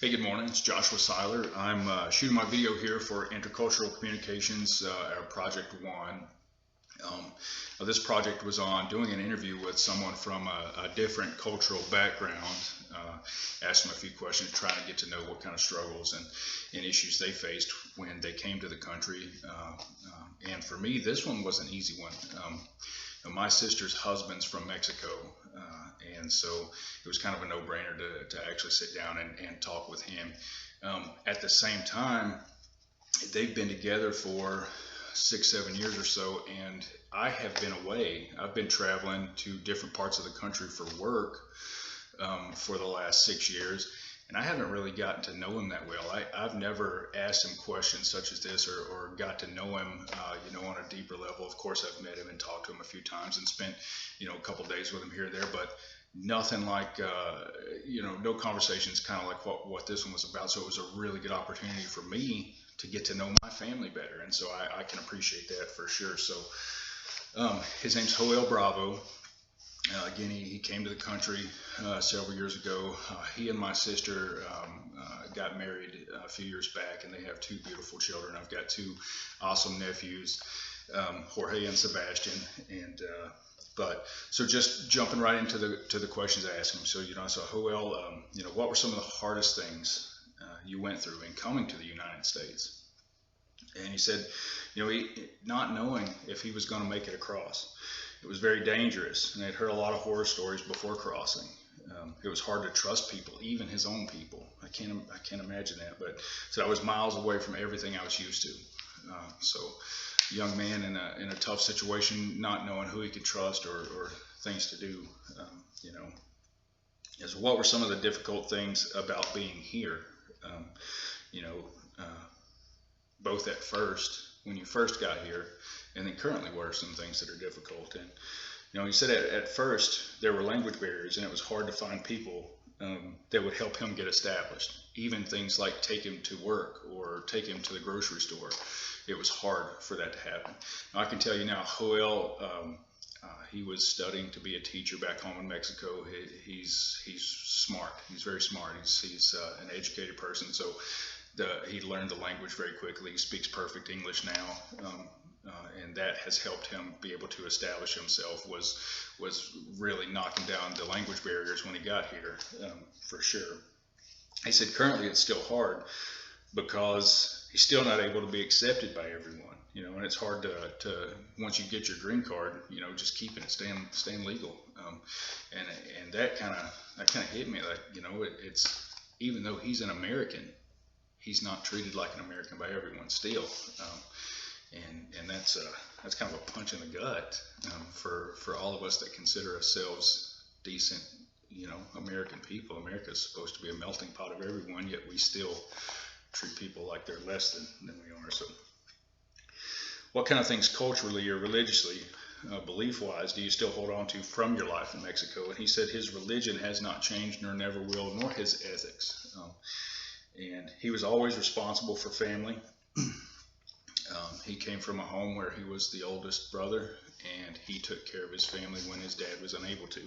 Hey, good morning. It's Joshua Seiler. I'm shooting my video here for Intercultural Communications, our Project One. This project was on doing an interview with someone from a different cultural background, asked them a few questions, trying to get to know what kind of struggles and issues they faced when they came to the country. And for me, this one was an easy one. My sister's husband's from Mexico, and so it was kind of a no-brainer to actually sit down and talk with him. At the same time, they've been together for 6-7 years or so, and I have been away. I've been traveling to different parts of the country for work for the last 6 years, and I haven't really gotten to know him that well. I've never asked him questions such as this or got to know him, on a deeper level. Of course, I've met him and talked to him a few times and spent, a couple days with him here and there, but nothing like, no conversations kind of like what this one was about. So it was a really good opportunity for me to get to know my family better. And so I can appreciate that for sure. So his name's Joel Bravo. Again, he came to the country several years ago. He and my sister got married a few years back, and they have 2 beautiful children. I've got 2 awesome nephews, Jorge and Sebastian. And so just jumping right into the questions I asked him. So so Joel, what were some of the hardest things you went through in coming to the United States? And he said, he not knowing if he was going to make it across. It was very dangerous, and I'd heard a lot of horror stories before crossing. It was hard to trust people, even his own people. I can't imagine that. But so I was miles away from everything I was used to. So young man in a tough situation, not knowing who he could trust or things to do. So what were some of the difficult things about being here? Both at first, when you first got here, and then currently what are some things that are difficult? And he said at first there were language barriers, and it was hard to find people that would help him get established. Even things like take him to work or take him to the grocery store. It was hard for that to happen. Now, I can tell you now, Joel, he was studying to be a teacher back home in Mexico. He's smart. He's very smart. He's an educated person. So he learned the language very quickly. He speaks perfect English now. And that has helped him be able to establish himself, was really knocking down the language barriers when he got here, for sure. He said currently it's still hard because he's still not able to be accepted by everyone, and it's hard to once you get your green card, just keeping it, staying legal. And that kind of hit me, like, it's, even though he's an American, he's not treated like an American by everyone still. And that's kind of a punch in the gut for all of us that consider ourselves decent, American people. America is supposed to be a melting pot of everyone, yet we still treat people like they're less than we are. So what kind of things culturally or religiously, belief-wise, do you still hold on to from your life in Mexico? And he said his religion has not changed, nor never will, nor his ethics. And he was always responsible for family. He came from a home where he was the oldest brother, and he took care of his family when his dad was unable to.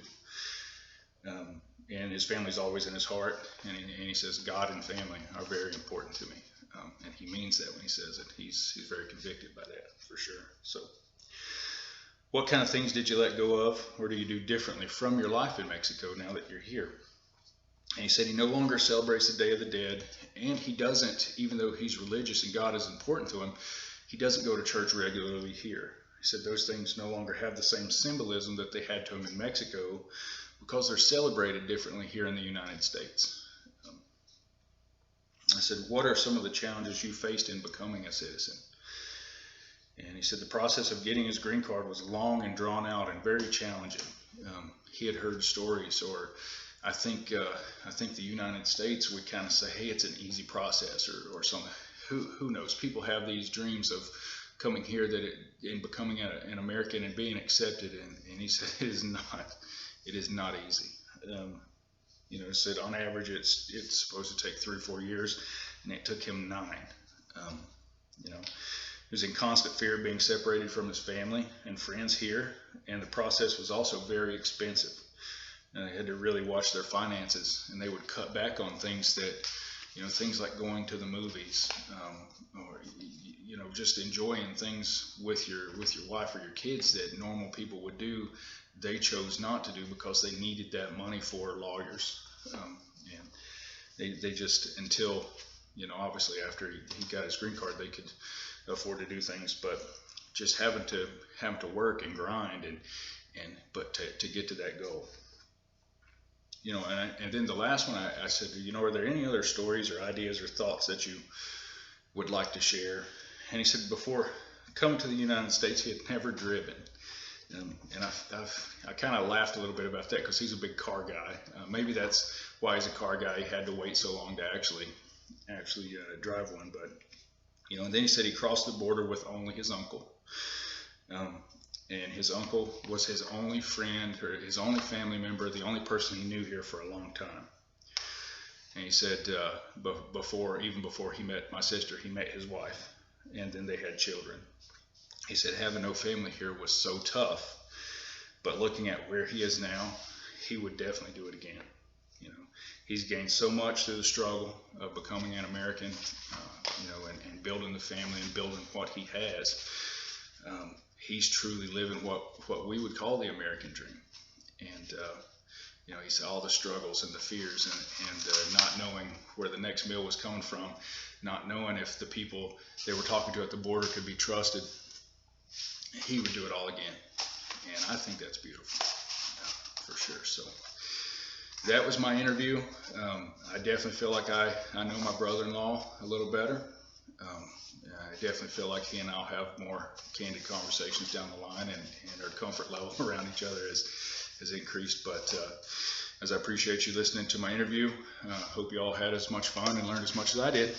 And his family's always in his heart, and he says God and family are very important to me. And he means that when he says it. He's very convicted by that, for sure. So what kind of things did you let go of, or do you do differently from your life in Mexico now that you're here? And he said he no longer celebrates the Day of the Dead, and he doesn't, even though he's religious and God is important to him, he doesn't go to church regularly here. He said those things no longer have the same symbolism that they had to him in Mexico because they're celebrated differently here in the United States. I said, what are some of the challenges you faced in becoming a citizen? And he said the process of getting his green card was long and drawn out and very challenging. He had heard stories, or I think the United States would kind of say, hey, it's an easy process or something. Who knows? People have these dreams of coming here and becoming an American and being accepted, and he said it is not easy. He said on average it's supposed to take 3 or 4 years, and it took him 9. He was in constant fear of being separated from his family and friends here, and the process was also very expensive. They had to really watch their finances, and they would cut back on things that things like going to the movies, or just enjoying things with your wife or your kids that normal people would do. They chose not to do because they needed that money for lawyers, and they just, until obviously after he got his green card, they could afford to do things, but just having to work and grind but to get to that goal. And then the last one, I said, are there any other stories or ideas or thoughts that you would like to share? And he said before coming to the United States, he had never driven. And I kind of laughed a little bit about that because he's a big car guy. Maybe that's why he's a car guy. He had to wait so long to actually drive one. But and then he said he crossed the border with only his uncle. And his uncle was his only friend or his only family member, the only person he knew here for a long time. And he said before he met my sister, he met his wife, and then they had children. He said having no family here was so tough, but looking at where he is now, he would definitely do it again. He's gained so much through the struggle of becoming an American, and building the family and building what he has. He's truly living what we would call the American dream. And he said all the struggles and the fears and not knowing where the next meal was coming from, not knowing if the people they were talking to at the border could be trusted. He would do it all again, and I think that's beautiful, for sure. So that was my interview. I definitely feel like I know my brother-in-law a little better. I definitely feel like he and I'll have more candid conversations down the line, and our comfort level around each other has increased. But as I appreciate you listening to my interview, hope you all had as much fun and learned as much as I did.